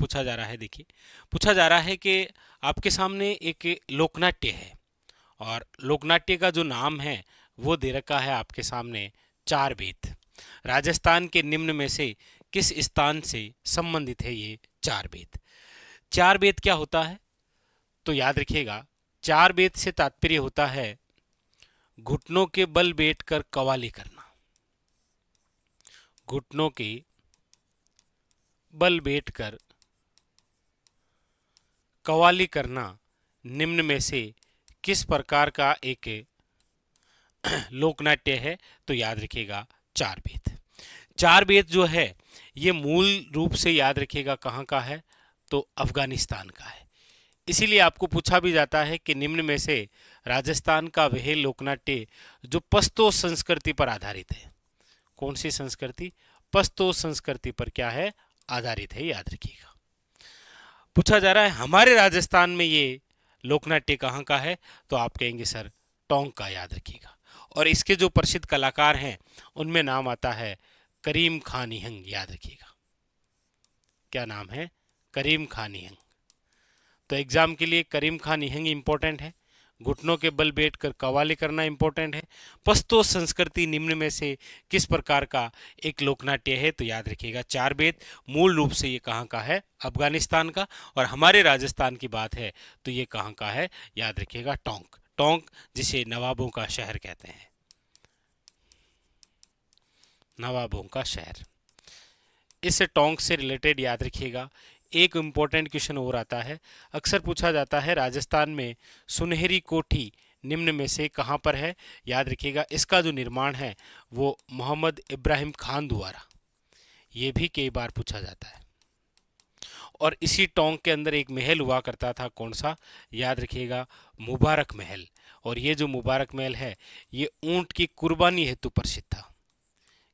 पूछा जा रहा है, देखिए पूछा जा रहा है कि आपके सामने एक लोकनाट्य है और लोकनाट्य का जो नाम है वो दे रखा है आपके सामने चार बेत। राजस्थान के निम्न में से किस स्थान से संबंधित है ये चार बेत? चार बेत क्या होता है? तो याद रखिएगा, चार बेत से तात्पर्य होता है घुटनों के बल बैठकर कव्वाली करना। घुटनों के बल बैठकर कव्वाली करना निम्न में से किस प्रकार का एक लोकनाट्य है? तो याद रखिएगा चार बेत। चार बेत जो है ये मूल रूप से याद रखिएगा कहाँ का है? तो अफगानिस्तान का है। इसीलिए आपको पूछा भी जाता है कि निम्न में से राजस्थान का वह लोकनाट्य जो पश्तो संस्कृति पर आधारित है, कौन सी संस्कृति? पश्तो संस्कृति पर क्या है? आधारित है, याद रखिएगा। पूछा जा रहा है हमारे राजस्थान में ये लोकनाट्य कहाँ का है? तो आप कहेंगे सर टोंक का, याद रखिएगा। और इसके जो प्रसिद्ध कलाकार हैं उनमें नाम आता है करीम खान निहंग, याद रखिएगा। क्या नाम है? करीम खान निहंग। तो एग्जाम के लिए करीम खान निहंग इंपॉर्टेंट है, घुटनों के बल बैठकर कव्वाली करना इंपॉर्टेंट है, पश्तो संस्कृति निम्न में से किस प्रकार का एक लोकनाट्य है? तो याद रखिएगा चार बेत। मूल रूप से ये कहाँ का है? अफगानिस्तान का। और हमारे राजस्थान की बात है तो ये कहाँ का है? याद रखिएगा टोंक। टोंक जिसे नवाबों का शहर कहते हैं, नवाबों का शहर। इस टोंक से रिलेटेड याद रखिएगा एक इम्पोर्टेंट क्वेश्चन और आता है। अक्सर पूछा जाता है राजस्थान में सुनहरी कोठी निम्न में से कहाँ पर है? याद रखिएगा इसका जो निर्माण है वो मोहम्मद इब्राहिम खान द्वारा, ये भी कई बार पूछा जाता है। और इसी टोंक के अंदर एक महल हुआ करता था, कौन सा? याद रखिएगा मुबारक महल। और ये जो मुबारक महल है ये ऊंट की कुर्बानी हेतु प्रसिद्ध था।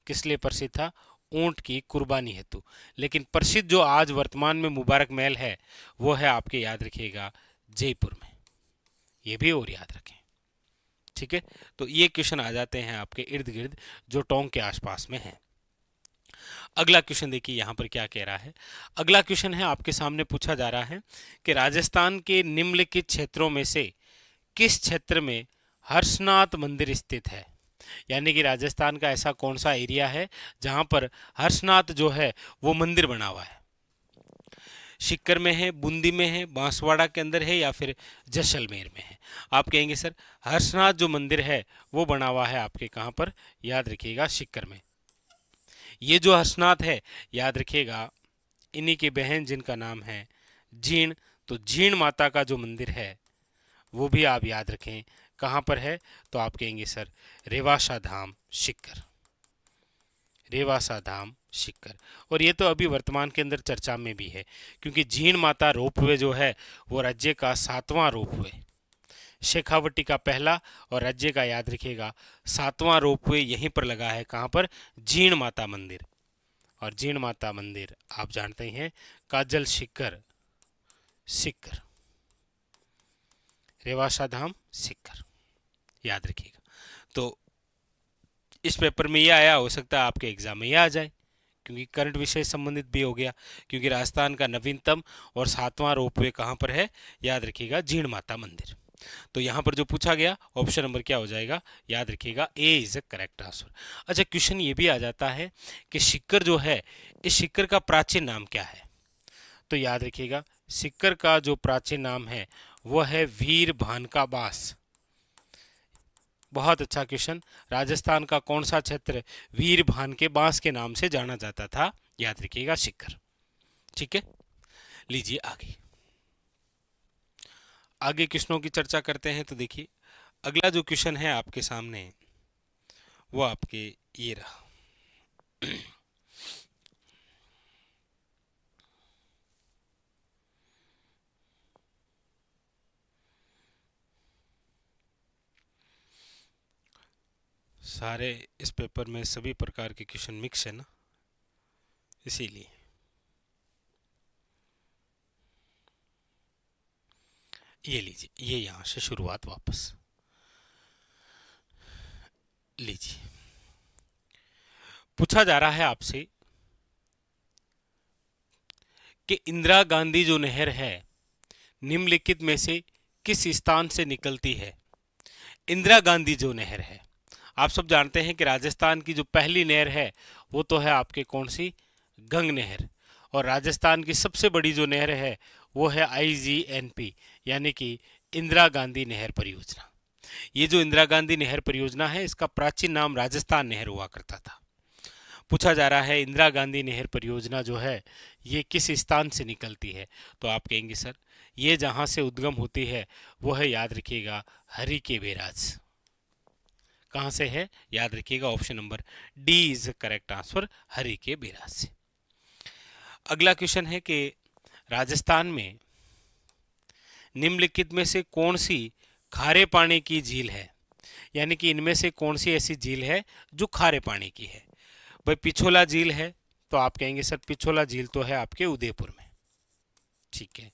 किस लिए प्रसिद्ध था? ऊंट की कुर्बानी हेतु। लेकिन प्रसिद्ध जो आज वर्तमान में मुबारक महल है वो है आपके, याद रखिएगा, जयपुर में। ये भी और याद रखें, ठीक है। तो ये क्वेश्चन आ जाते हैं आपके इर्द गिर्द जो टोंक के आसपास में है। अगला क्वेश्चन देखिए यहाँ पर क्या कह रहा है। अगला क्वेश्चन है आपके सामने पूछा जा रहा है कि राजस्थान के निम्नलिखित क्षेत्रों में से किस क्षेत्र में हर्षनाथ मंदिर स्थित है? यानी कि राजस्थान का ऐसा कौन सा एरिया है जहां पर हर्षनाथ जो है वो मंदिर बना हुआ है? सीकर में है, बूंदी में है, बांसवाड़ा के अंदर है, या फिर जैसलमेर में है? आप कहेंगे सर हर्षनाथ जो मंदिर है वो बना हुआ है आपके कहां पर? याद रखिएगा सीकर में। ये जो हर्षनाथ है याद रखिएगा इन्हीं की बहन जिनका नाम है जीण, तो जीण माता का जो मंदिर है वो भी आप याद रखें कहाँ पर है? तो आप कहेंगे सर रेवासा धाम सीकर, रेवासा धाम सीकर। और ये तो अभी वर्तमान के अंदर चर्चा में भी है क्योंकि जीण माता रोपवे जो है वो राज्य का 7वां रोपवे, शेखावटी का पहला और राज्य का, याद रखिएगा, 7वां रोपवे यहीं पर लगा है। कहाँ पर? जीण माता मंदिर। और जीण माता मंदिर आप जानते ही हैं काजल सीकर, सीकर, रेवासा धाम सीकर, याद रखिएगा। तो इस पेपर में ये आया, हो सकता है आपके एग्जाम में ये आ जाए क्योंकि करंट विषय संबंधित भी हो गया। क्योंकि राजस्थान का नवीनतम और 7वां रोपवे कहाँ पर है? याद रखिएगा जीण माता मंदिर। तो यहाँ पर जो पूछा गया ऑप्शन नंबर क्या हो जाएगा? याद रखिएगा ए इज अ करेक्ट आंसर। अच्छा, क्वेश्चन ये भी आ जाता है कि सीकर जो है इस सीकर का प्राचीन नाम क्या है? तो याद रखिएगा सीकर का जो प्राचीन नाम है वह है वीर भान का बास। बहुत अच्छा क्वेश्चन। राजस्थान का कौन सा क्षेत्र वीर भान के बांस के नाम से जाना जाता था? याद रखिएगा सीकर, ठीक है। लीजिए आगे, आगे क्वेश्चनों की चर्चा करते हैं। तो देखिए अगला जो क्वेश्चन है आपके सामने वो आपके ये रहा। सारे इस पेपर में सभी प्रकार के क्वेश्चन मिक्स है ना, इसीलिए। ये लीजिए, ये यहां से शुरुआत वापस लीजिए। पूछा जा रहा है आपसे कि इंदिरा गांधी जो नहर है निम्नलिखित में से किस स्थान से निकलती है। इंदिरा गांधी जो नहर है, आप सब जानते हैं कि राजस्थान की जो पहली नहर है वो तो है आपके कौन सी, गंग नहर। और राजस्थान की सबसे बड़ी जो नहर है वो है IGNP यानी कि इंदिरा गांधी नहर परियोजना। ये जो इंदिरा गांधी नहर परियोजना है इसका प्राचीन नाम राजस्थान नहर हुआ करता था। पूछा जा रहा है इंदिरा गांधी नहर परियोजना जो है ये किस स्थान से निकलती है, तो आप कहेंगे सर ये जहां से उद्गम होती है वो है, याद रखिएगा, हरी के बैराज। कहां से है, याद रखिएगा, option number D is correct answer, हरी के बैराज से। अगला क्वेश्चन है कि राजस्थान में निम्नलिखित में से कौन सी खारे पानी की झील है, यानी कि इनमें से कौन सी ऐसी झील है जो खारे पानी की है। भाई पिछोला झील है, तो आप कहेंगे सर पिछोला झील तो है आपके उदयपुर में, ठीक है।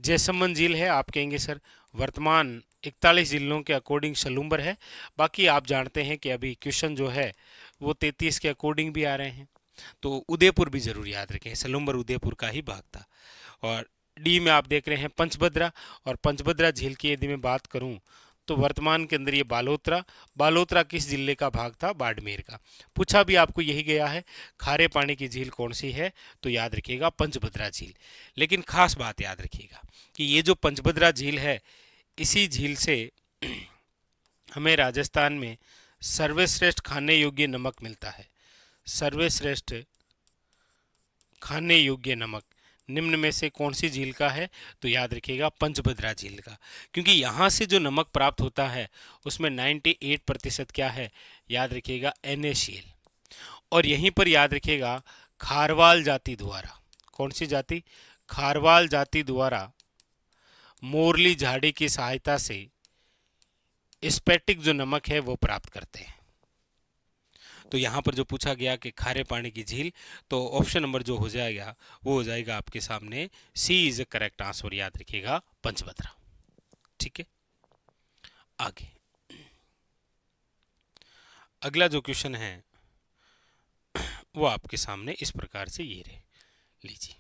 जयसमंद झील है, आप कहेंगे सर वर्तमान 41 जिलों के अकॉर्डिंग सलूम्बर है। बाकी आप जानते हैं कि अभी क्वेश्चन जो है वो 33 के अकॉर्डिंग भी आ रहे हैं, तो उदयपुर भी जरूर याद रखें, सलूम्बर उदयपुर का ही भाग था। और डी में आप देख रहे हैं पंचभद्रा, और पंचभद्रा झील की यदि मैं बात करूं तो वर्तमान के अंदर ये बालोतरा, बालोतरा किस जिले का भाग था, बाड़मेर का। पूछा भी आपको यही गया है खारे पानी की झील कौन सी है, तो याद रखिएगा पंचभद्रा झील। लेकिन खास बात याद रखिएगा कि ये जो पंचभद्रा झील है इसी झील से हमें राजस्थान में सर्वश्रेष्ठ खाने योग्य नमक मिलता है। सर्वश्रेष्ठ खाने योग्य नमक निम्न में से कौन सी झील का है, तो याद रखिएगा पंचभद्रा झील का, क्योंकि यहाँ से जो नमक प्राप्त होता है उसमें 98% क्या है, याद रखिएगा NaCl। और यहीं पर याद रखिएगा खारवाल जाति द्वारा, कौन सी जाति, खारवाल जाति द्वारा मोरली झाड़ी की सहायता से स्पेटिक जो नमक है वो प्राप्त करते हैं। तो यहां पर जो पूछा गया कि खारे पानी की झील, तो ऑप्शन नंबर जो हो जाएगा वो हो जाएगा आपके सामने सी इज करेक्ट आंसर, याद रखिएगा पंचभद्रा, ठीक है। आगे अगला जो क्वेश्चन है वो आपके सामने इस प्रकार से ये रहे, लीजिए।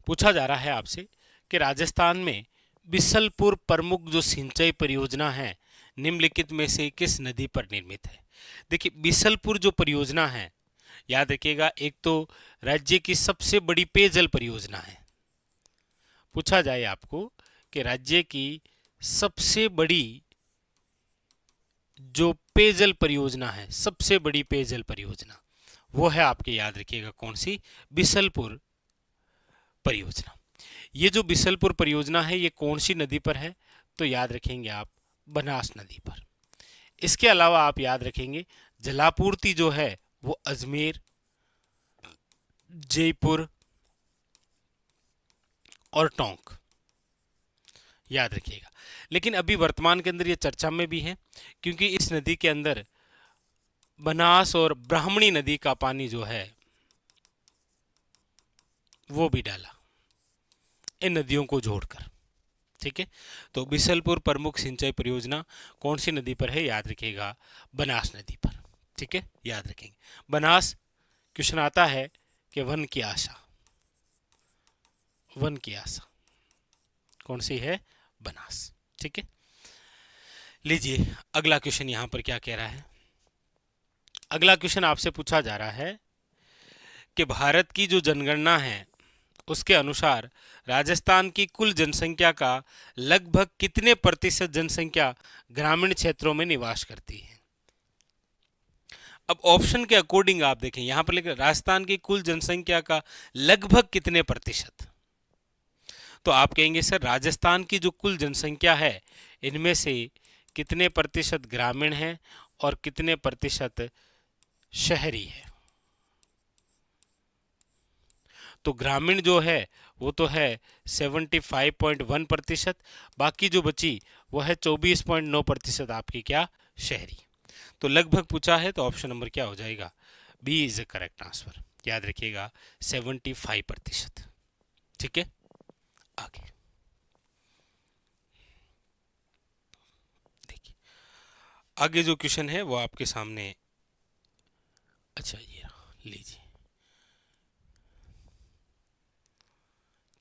पूछा जा रहा है आपसे कि राजस्थान में बिसलपुर प्रमुख जो सिंचाई परियोजना है निम्नलिखित में से किस नदी पर निर्मित है। देखिए बिसलपुर जो परियोजना है, याद रखिएगा, एक तो राज्य की सबसे बड़ी पेयजल परियोजना है। पूछा जाए आपको कि राज्य की सबसे बड़ी जो पेयजल परियोजना है, सबसे बड़ी पेयजल परियोजना वो है आपके, याद रखिएगा, कौन सी, बिसलपुर परियोजना। ये जो बिसलपुर परियोजना है ये कौन सी नदी पर है, तो याद रखेंगे आप बनास नदी पर। इसके अलावा आप याद रखेंगे जलापूर्ति जो है वो अजमेर, जयपुर और टोंक, याद रखिएगा। लेकिन अभी वर्तमान के अंदर ये चर्चा में भी है क्योंकि इस नदी के अंदर बनास और ब्राह्मणी नदी का पानी जो है वो भी डाला, इन नदियों को जोड़कर, ठीक है। तो बिसलपुर प्रमुख सिंचाई परियोजना कौन सी नदी पर है, याद रखिएगा बनास नदी पर, ठीक है, याद रखेंगे। बनास क्वेश्चन आता है कि वन की आशा, वन की आशा कौन सी है, बनास, ठीक है। लीजिए अगला क्वेश्चन यहां पर क्या कह रहा है। अगला क्वेश्चन आपसे पूछा जा रहा है कि भारत की जो जनगणना है उसके अनुसार राजस्थान की कुल जनसंख्या का लगभग कितने प्रतिशत जनसंख्या ग्रामीण क्षेत्रों में निवास करती है। अब ऑप्शन के अकॉर्डिंग आप देखें यहां पर लिखा राजस्थान की कुल जनसंख्या का लगभग कितने प्रतिशत, तो आप कहेंगे सर राजस्थान की जो कुल जनसंख्या है इनमें से कितने प्रतिशत ग्रामीण है और कितने प्रतिशत शहरी है। तो ग्रामीण जो है वो तो है 75.1%, बाकी जो बची वो है 24.9% आपकी क्या, शहरी। तो लगभग पूछा है तो ऑप्शन नंबर क्या हो जाएगा, B is a correct answer, याद रखिएगा 75%, ठीक है। आगे देखिए आगे जो क्वेश्चन है वो आपके सामने, अच्छा ये लीजिए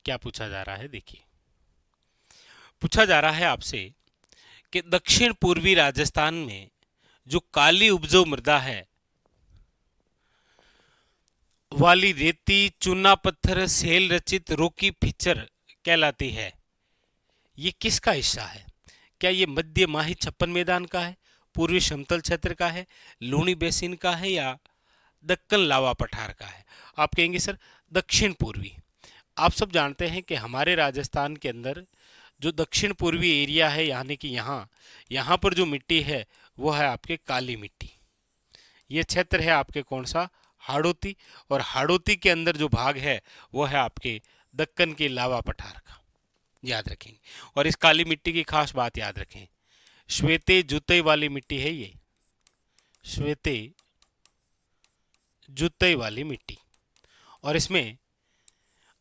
क्या पूछा जा रहा है। देखिए पूछा जा रहा है आपसे कि दक्षिण पूर्वी राजस्थान में जो काली उपजाऊ मृदा है वाली रेती चूना पत्थर सेल रचित रोकी फीचर कहलाती है, ये किसका हिस्सा है? क्या ये मध्य माही छप्पन मैदान का है, पूर्वी समतल क्षेत्र का है, लूणी बेसिन का है, या दक्कन लावा पठार का है? आप कहेंगे सर दक्षिण पूर्वी। आप सब जानते हैं कि हमारे राजस्थान के अंदर जो दक्षिण पूर्वी एरिया है, यानी कि यहाँ पर जो मिट्टी है वो है आपके काली मिट्टी। ये क्षेत्र है आपके कौन सा? हाड़ौती। और हाड़ौती के अंदर जो भाग है वो है आपके दक्कन के लावा पठार का, याद रखेंगे। और इस काली मिट्टी की खास बात याद रखें, श्वेते जुतई वाली मिट्टी है ये, श्वेते जुतई वाली मिट्टी। और इसमें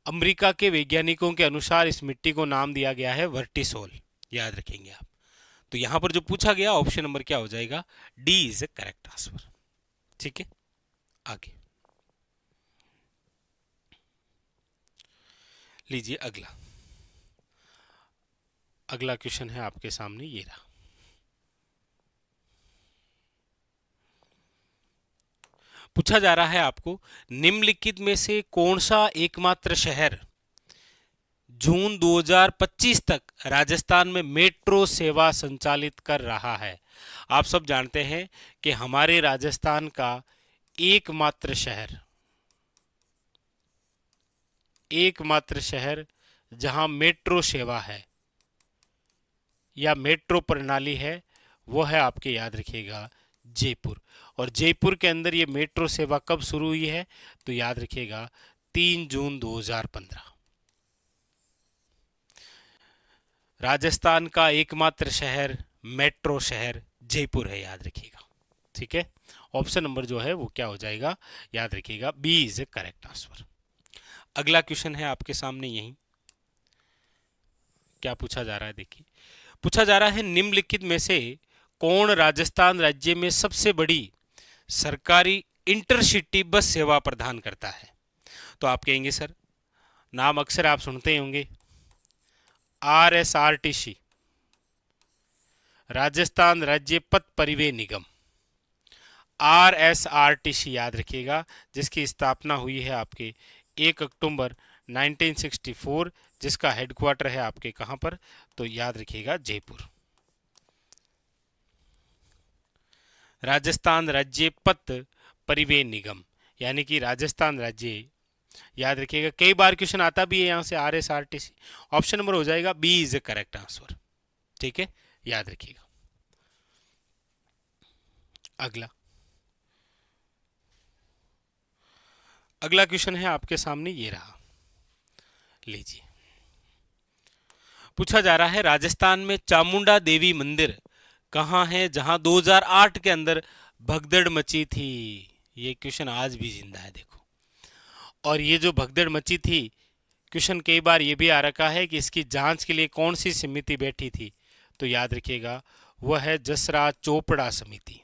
अमेरिका के वैज्ञानिकों के अनुसार इस मिट्टी को नाम दिया गया है वर्टिसोल, याद रखेंगे आप। तो यहां पर जो पूछा गया ऑप्शन नंबर क्या हो जाएगा? D is a correct answer. ठीक है, आगे लीजिए अगला क्वेश्चन है आपके सामने, ये रहा। पूछा जा रहा है आपको, निम्नलिखित में से कौन सा एकमात्र शहर जून 2025 तक राजस्थान में मेट्रो सेवा संचालित कर रहा है? आप सब जानते हैं कि हमारे राजस्थान का एकमात्र शहर जहां मेट्रो सेवा है या मेट्रो प्रणाली है वो है आपके, याद रखिएगा, जयपुर। और जयपुर के अंदर ये मेट्रो सेवा कब शुरू हुई है? तो याद रखिएगा 3 जून 2015। राजस्थान का एकमात्र शहर मेट्रो शहर जयपुर है, याद रखिएगा। ठीक है, ऑप्शन नंबर जो है वो क्या हो जाएगा? याद रखिएगा B is a correct answer. अगला क्वेश्चन है आपके सामने, यही क्या पूछा जा रहा है। देखिए पूछा जा रहा है, निम्नलिखित में से कौन राजस्थान राज्य में सबसे बड़ी सरकारी इंटरसिटी बस सेवा प्रदान करता है? तो आप कहेंगे सर नाम अक्सर आप सुनते ही होंगे, RSRTC, राजस्थान राज्य पथ परिवहन निगम, RSRTC याद रखिएगा, जिसकी स्थापना हुई है आपके 1 अक्टूबर 1964, जिसका हेडक्वार्टर है आपके कहां पर? तो याद रखिएगा जयपुर। राजस्थान राज्य पथ परिवहन निगम यानी कि राजस्थान राज्य, याद रखिएगा कई बार क्वेश्चन आता भी है यहां से RSRTC। ऑप्शन नंबर हो जाएगा B is a correct answer. ठीक है, याद रखिएगा। अगला क्वेश्चन है आपके सामने, ये रहा, लीजिए। पूछा जा रहा है, राजस्थान में चामुंडा देवी मंदिर कहां है जहां 2008 के अंदर भगदड़ मची थी? ये क्वेश्चन आज भी जिंदा है, देखो। और ये जो भगदड़ मची थी, क्वेश्चन कई बार ये भी आ रखा है कि इसकी जांच के लिए कौन सी समिति बैठी थी? तो याद रखिएगा वह है जसराज चोपड़ा समिति,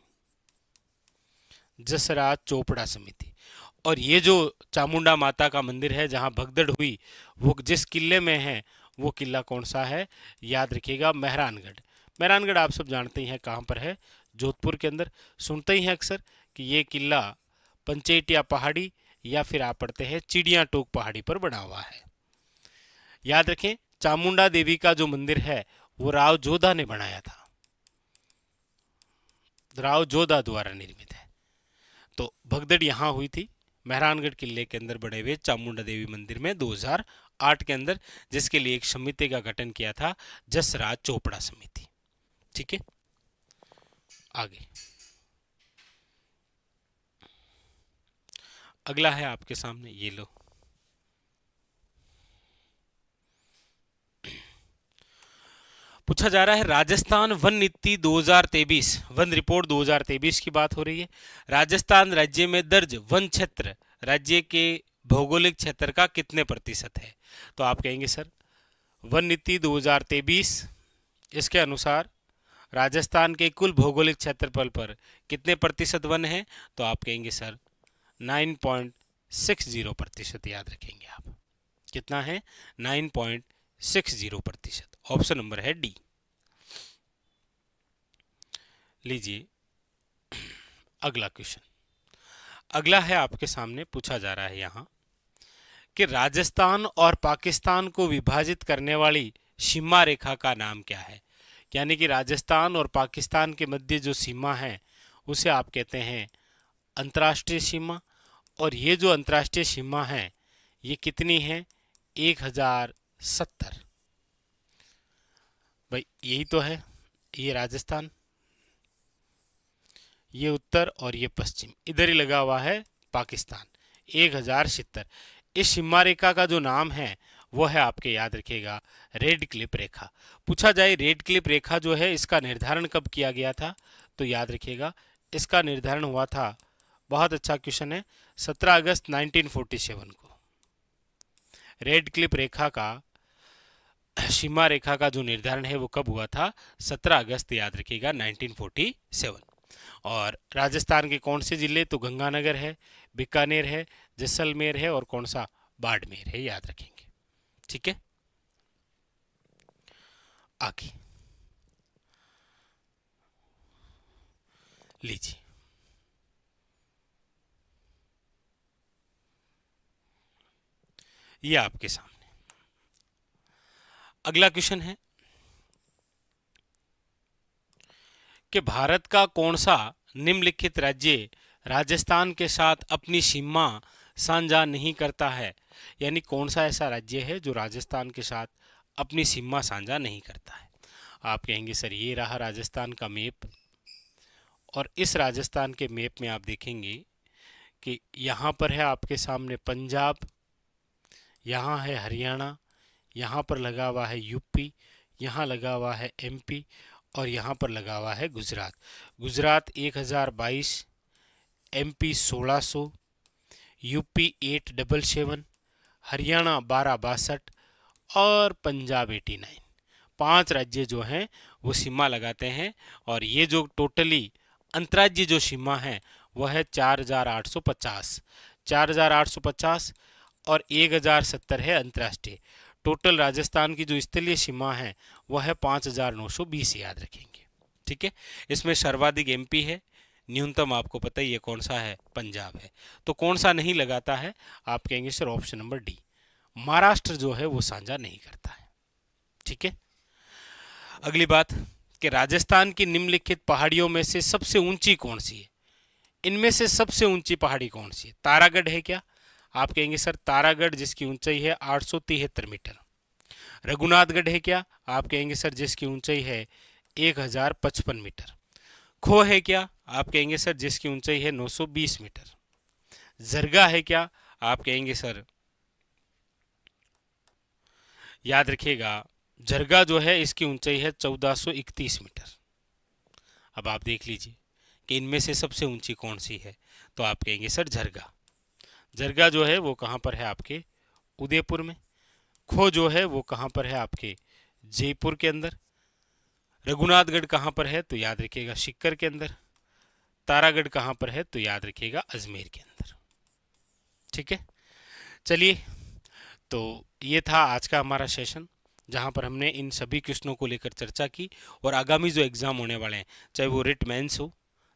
जसराज चोपड़ा समिति। और ये जो चामुंडा माता का मंदिर है जहां भगदड़ हुई, वो जिस किले में है वो किला कौन सा है? याद रखिएगा मेहरानगढ़। मेहरानगढ़ आप सब जानते ही हैं कहां पर है, जोधपुर के अंदर। सुनते ही हैं अक्सर कि ये किला पंचेटिया पहाड़ी या फिर आप पढ़ते हैं चिड़िया टोक पहाड़ी पर बना हुआ है। याद रखें चामुंडा देवी का जो मंदिर है वो राव जोधा ने बनाया था, राव जोधा द्वारा निर्मित है। तो भगदड़ यहां हुई थी मेहरानगढ़ किले के अंदर बने हुए चामुंडा देवी मंदिर में 2008 के अंदर, जिसके लिए एक समिति का गठन किया था, जसराज चोपड़ा समिति। ठीक है, आगे अगला है आपके सामने, ये लो। पूछा जा रहा है, राजस्थान वन नीति 2023, वन रिपोर्ट 2023 की बात हो रही है। राजस्थान राज्य में दर्ज वन क्षेत्र राज्य के भौगोलिक क्षेत्र का कितने प्रतिशत है? तो आप कहेंगे सर वन नीति 2023 इसके अनुसार राजस्थान के कुल भौगोलिक क्षेत्रफल पर कितने प्रतिशत वन है? तो आप कहेंगे सर 9.60%, याद रखेंगे आप। कितना है? 9.60%। ऑप्शन नंबर है डी। लीजिए अगला क्वेश्चन। अगला है आपके सामने पूछा जा रहा है यहाँ कि राजस्थान और पाकिस्तान को विभाजित करने वाली सीमा रेखा का नाम क्या है? यानी कि राजस्थान और पाकिस्तान के मध्य जो सीमा है उसे आप कहते हैं अंतर्राष्ट्रीय सीमा। और ये जो अंतर्राष्ट्रीय सीमा है ये कितनी है? 1070। भाई यही तो है, ये राजस्थान, ये उत्तर और ये पश्चिम, इधर ही लगा हुआ है पाकिस्तान। 1070। इस सीमा रेखा का जो नाम है वो है आपके, याद रखिएगा, रेड क्लिप रेखा। पूछा जाए रेड क्लिप रेखा जो है इसका निर्धारण कब किया गया था? तो याद रखिएगा इसका निर्धारण हुआ था, बहुत अच्छा क्वेश्चन है, 17 अगस्त 1947 को। रेड क्लिप रेखा का, सीमा रेखा का जो निर्धारण है वो कब हुआ था? 17 अगस्त, याद रखिएगा, 1947। और राजस्थान के कौन से जिले? तो गंगानगर है, बीकानेर है, जैसलमेर है और कौन सा? बाड़मेर है, याद रखेंगे। ठीक है, आगे लीजिए। ये आपके सामने अगला क्वेश्चन है कि भारत का कौन सा निम्नलिखित राज्य राजस्थान के साथ अपनी सीमा साझा नहीं करता है? यानी कौन सा ऐसा राज्य है जो राजस्थान के साथ अपनी सीमा साझा नहीं करता है? आप कहेंगे सर ये रहा राजस्थान का मैप, और इस राजस्थान के मैप में आप देखेंगे कि यहाँ पर है आपके सामने पंजाब, यहाँ है हरियाणा, यहाँ पर लगा हुआ है यूपी, यहाँ लगा हुआ है एमपी और यहाँ पर लगा हुआ है गुजरात। गुजरात 1022, एमपी 1600, यूपी 877, हरियाणा 1262 और पंजाब 89। 5 राज्य जो हैं वो सीमा लगाते हैं, और ये जो टोटली अंतर्राज्यीय जो सीमा है वह है 4850। 4850 और 1070 है अंतर्राष्ट्रीय। टोटल राजस्थान की जो स्थलीय सीमा है वह है 5920, याद रखेंगे। ठीक है, इसमें सर्वाधिक एमपी है, न्यूनतम आपको पता ही है कौन सा है? पंजाब है। तो कौन सा नहीं लगाता है? आप कहेंगे sir option number D, Maharashtra जो है वो साझा नहीं करता है। ठीक है, अगली बात कि राजस्थान की निम्नलिखित पहाड़ियों में से सबसे ऊंची कौन सी है? इनमें से सबसे ऊंची पहाड़ी कौन सी है? तारागढ़ है क्या? आप कहेंगे सर तारागढ़ जिसकी ऊंचाई है 873 मीटर। रघुनाथगढ़ है क्या? आप कहेंगे सर जिसकी ऊंचाई है 1055 मीटर। खो है क्या? आप कहेंगे सर जिसकी ऊंचाई है 920 मीटर। जरगा है क्या? आप कहेंगे सर, याद रखिएगा, जरगा जो है इसकी ऊंचाई है 1431 मीटर। अब आप देख लीजिए कि इनमें से सबसे ऊंची कौन सी है? तो आप कहेंगे सर जरगा। जरगा जो है वो कहाँ पर है? आपके उदयपुर में। खो जो है वो कहाँ पर है? आपके जयपुर के अंदर। रघुनाथगढ़ कहाँ पर है? तो याद रखिएगा सीकर के अंदर। तारागढ़ कहाँ पर है? तो याद रखिएगा अजमेर के अंदर। ठीक है, चलिए, तो ये था आज का हमारा सेशन जहाँ पर हमने इन सभी क्वेश्चनों को लेकर चर्चा की। और आगामी जो एग्ज़ाम होने वाले हैं, चाहे वो रिट मेंस हो,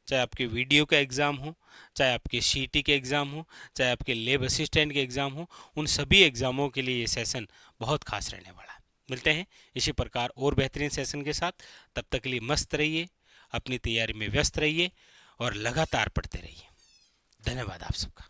चाहे आपके वीडियो का एग्ज़ाम हो, चाहे आपके सीटी के एग्ज़ाम हो, चाहे आपके लैब असिस्टेंट के एग्ज़ाम हो, उन सभी एग्ज़ामों के लिए ये सेशन बहुत खास रहने वाला है। मिलते हैं इसी प्रकार और बेहतरीन सेशन के साथ। तब तक के लिए मस्त रहिए, अपनी तैयारी में व्यस्त रहिए और लगातार पढ़ते रहिए। धन्यवाद आप सबका।